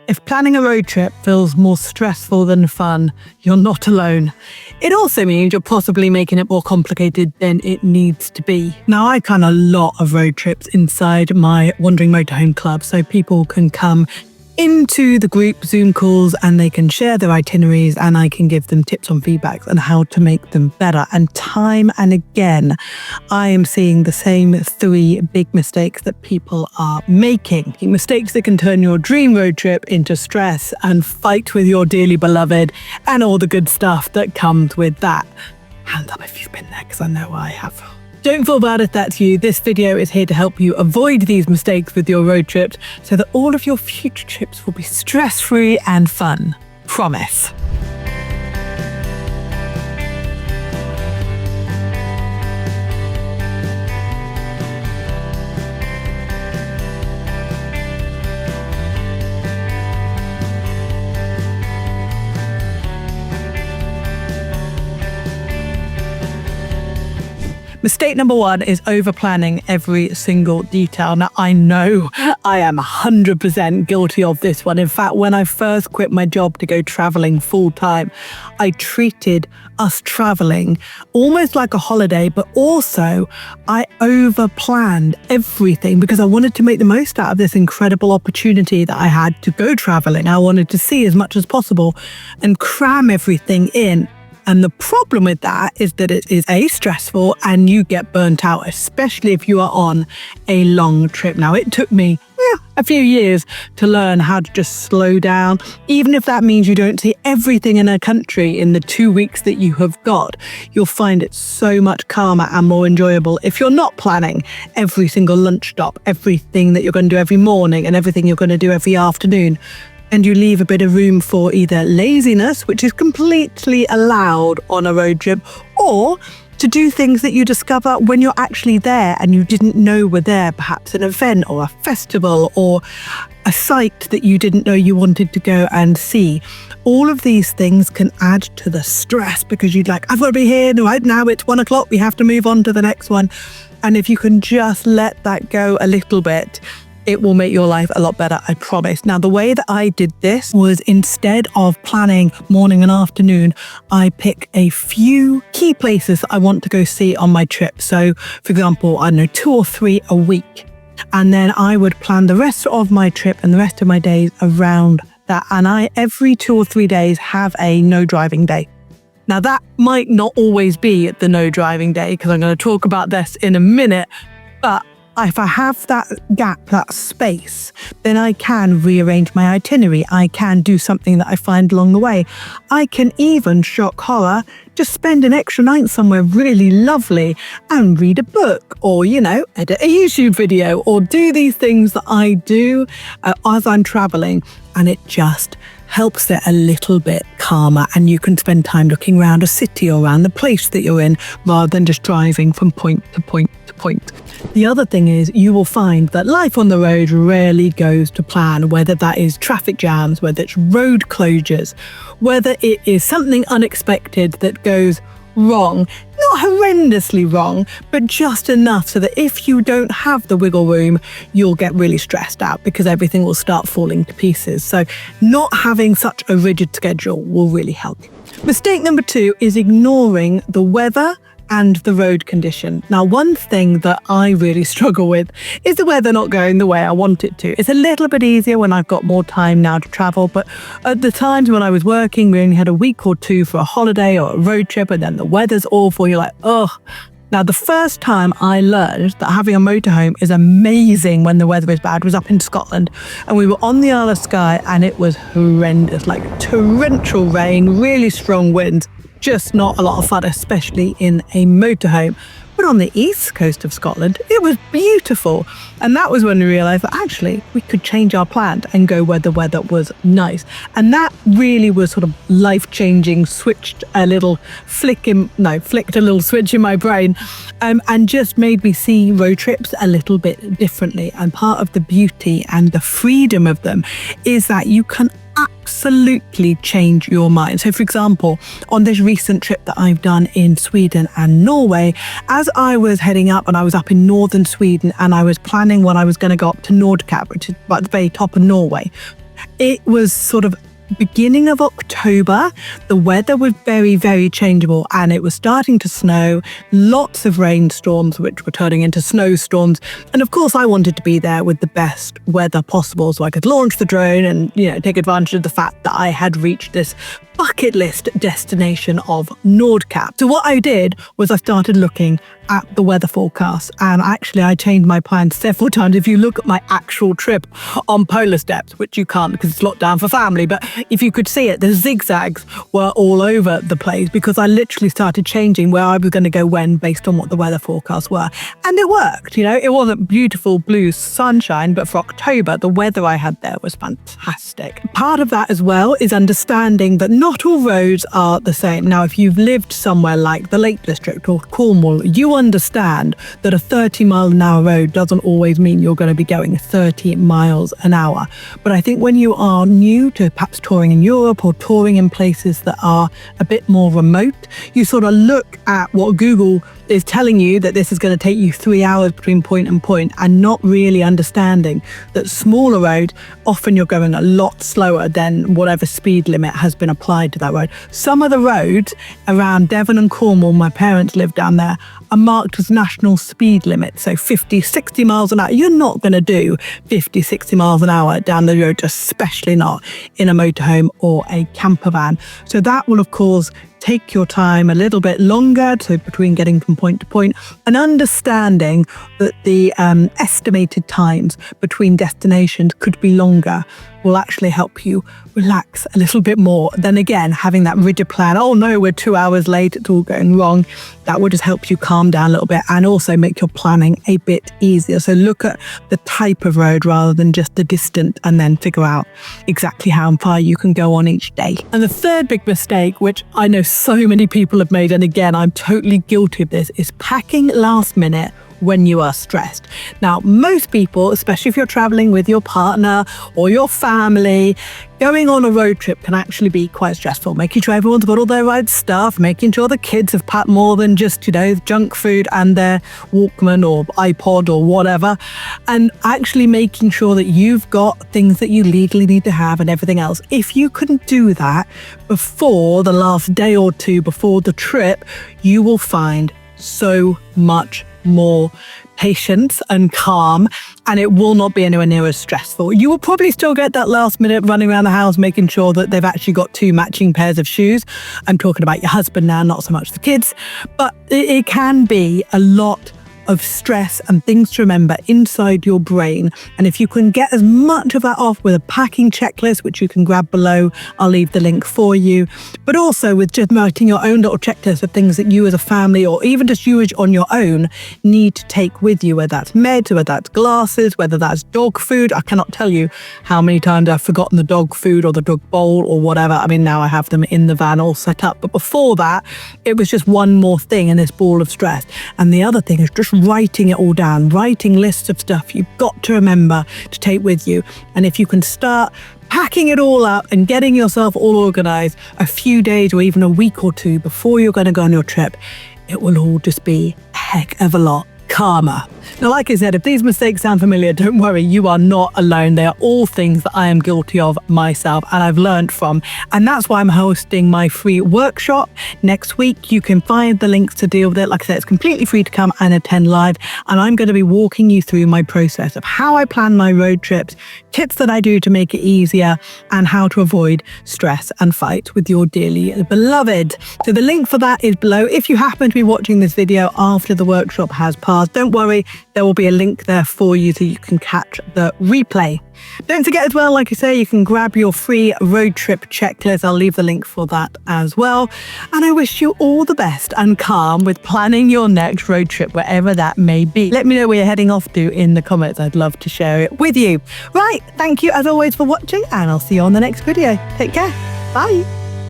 If planning a road trip feels more stressful than fun, you're not alone. It also means you're possibly making it more complicated than it needs to be. Now, I plan a lot of road trips inside my Wandering Motorhome Club, so people can come into the group Zoom calls and they can share their itineraries, and I can give them tips on feedback on how to make them better. And time and again, I am seeing the same 3 big mistakes that people are making. Mistakes that can turn your dream road trip into stress and fight with your dearly beloved and all the good stuff that comes with that. Hands up if you've been there, because I know I have. Don't feel bad if that's you. This video is here to help you avoid these mistakes with your road trips so that all of your future trips will be stress-free and fun. Promise. Mistake number 1 is over-planning every single detail. Now, I know I am 100% guilty of this one. In fact, when I first quit my job to go traveling full-time, I treated us traveling almost like a holiday, but also I over-planned everything because I wanted to make the most out of this incredible opportunity that I had to go traveling. I wanted to see as much as possible and cram everything in. And the problem with that is that it is stressful and you get burnt out, especially if you are on a long trip. Now, it took me a few years to learn how to just slow down, even if that means you don't see everything in a country in the 2 weeks that you have got. You'll find it so much calmer and more enjoyable if you're not planning every single lunch stop, everything that you're going to do every morning and everything you're going to do every afternoon. And you leave a bit of room for either laziness, which is completely allowed on a road trip, or to do things that you discover when you're actually there and you didn't know were there, perhaps an event or a festival or a site that you didn't know you wanted to go and see. All of these things can add to the stress because you'd like, I've got to be here right now, it's 1 o'clock, we have to move on to the next one. And if you can just let that go a little bit, it will make your life a lot better, I promise. Now, the way that I did this was instead of planning morning and afternoon, I pick a few key places that I want to go see on my trip. So, for example, I don't know, 2 or 3 a week. And then I would plan the rest of my trip and the rest of my days around that. And I, every 2 or 3 days, have a no driving day. Now, that might not always be the no driving day, because I'm going to talk about this in a minute, but if I have that gap, that space, then I can rearrange my itinerary. I can do something that I find along the way. I can even, shock horror, just spend an extra night somewhere really lovely and read a book or, edit a YouTube video or do these things that I do as I'm traveling. And it just helps it a little bit calmer, and you can spend time looking around a city or around the place that you're in rather than just driving from point to point to point. The other thing is you will find that life on the road rarely goes to plan, whether that is traffic jams, whether it's road closures, whether it is something unexpected that goes wrong, not horrendously wrong, but just enough so that if you don't have the wiggle room, you'll get really stressed out because everything will start falling to pieces. So not having such a rigid schedule will really help you. Mistake number 2 is ignoring the weather and the road condition. Now, one thing that I really struggle with is the weather not going the way I want it to. It's a little bit easier when I've got more time now to travel, but at the times when I was working, we only had a week or 2 for a holiday or a road trip, and then the weather's awful. You're like, ugh. Now, the first time I learned that having a motorhome is amazing when the weather is bad was up in Scotland, and we were on the Isle of Skye, and it was horrendous, like torrential rain, really strong winds. Just not a lot of fun, especially in a motorhome. But on the east coast of Scotland, it was beautiful. And that was when we realised that actually we could change our plan and go where the weather was nice. And that really was sort of life-changing, flicked a little switch in my brain, and just made me see road trips a little bit differently. And part of the beauty and the freedom of them is that you can absolutely change your mind. So for example, on this recent trip that I've done in Sweden and Norway, as I was heading up and I was up in northern Sweden and I was planning when I was going to go up to Nordkapp, which is at the very top of Norway, it was sort of beginning of October. The weather was very, very changeable and it was starting to snow, lots of rainstorms which were turning into snowstorms. And of course I wanted to be there with the best weather possible so I could launch the drone and, take advantage of the fact that I had reached this bucket list destination of Nordkapp. So what I did was I started looking at the weather forecast, and actually I changed my plans several times. If you look at my actual trip on Polar Steps, which you can't because it's locked down for family, but if you could see it, the zigzags were all over the place because I literally started changing where I was going to go when based on what the weather forecasts were. And it worked, it wasn't beautiful blue sunshine, but for October, the weather I had there was fantastic. Part of that as well is understanding that not all roads are the same. Now, if you've lived somewhere like the Lake District or Cornwall, you understand that a 30-mile-an-hour road doesn't always mean you're going to be going 30 miles an hour. But I think when you are new to perhaps touring in Europe or touring in places that are a bit more remote, you sort of look at what Google is telling you that this is going to take you 3 hours between point and point, and not really understanding that smaller roads, often you're going a lot slower than whatever speed limit has been applied to that road. Some of the roads around Devon and Cornwall, my parents live down there, are marked as national speed limits, so 50, 60 miles an hour. You're not going to do 50, 60 miles an hour down the road, especially not in a motorhome or a camper van. So that will, of course, take your time a little bit longer between getting from point to point, and understanding that the estimated times between destinations could be longer will actually help you relax a little bit more than, again, having that rigid plan. Oh no, we're 2 hours late, it's all going wrong. That will just help you calm down a little bit and also make your planning a bit easier. So look at the type of road rather than just the distance, and then figure out exactly how far you can go on each day. And the third big mistake, which I know so many people have made, and again, I'm totally guilty of this, is packing last minute when you are stressed. Now, most people, especially if you're traveling with your partner or your family, going on a road trip can actually be quite stressful. Making sure everyone's got all their right stuff, making sure the kids have packed more than just, junk food and their Walkman or iPod or whatever, and actually making sure that you've got things that you legally need to have and everything else. If you can do that before the last day or two before the trip, you will find so much more patience and calm, and it will not be anywhere near as stressful. You will probably still get that last minute running around the house making sure that they've actually got 2 matching pairs of shoes. I'm talking about your husband now, not so much the kids, but it can be a lot of stress and things to remember inside your brain. And if you can get as much of that off with a packing checklist, which you can grab below, I'll leave the link for you, but also with just writing your own little checklist of things that you as a family, or even just you on your own, need to take with you, whether that's meds, whether that's glasses, whether that's dog food. I cannot tell you how many times I've forgotten the dog food or the dog bowl or whatever. I mean, now I have them in the van all set up, but before that, it was just one more thing in this ball of stress. And the other thing is just writing it all down, writing lists of stuff you've got to remember to take with you. And if you can start packing it all up and getting yourself all organized a few days or even a week or two before you're going to go on your trip, it will all just be a heck of a lot calmer. Now, like I said, if these mistakes sound familiar, don't worry, you are not alone. They are all things that I am guilty of myself and I've learned from. And that's why I'm hosting my free workshop next week. You can find the links to deal with it. Like I said, it's completely free to come and attend live. And I'm going to be walking you through my process of how I plan my road trips, tips that I do to make it easier, and how to avoid stress and fight with your dearly beloved. So the link for that is below. If you happen to be watching this video after the workshop has passed, don't worry, there will be a link there for you so you can catch the replay. Don't forget as well, like I say, you can grab your free road trip checklist. I'll leave the link for that as well. And I wish you all the best and calm with planning your next road trip, wherever that may be. Let me know where you're heading off to in the comments. I'd love to share it with you. Right, thank you as always for watching, and I'll see you on the next video. Take care. Bye.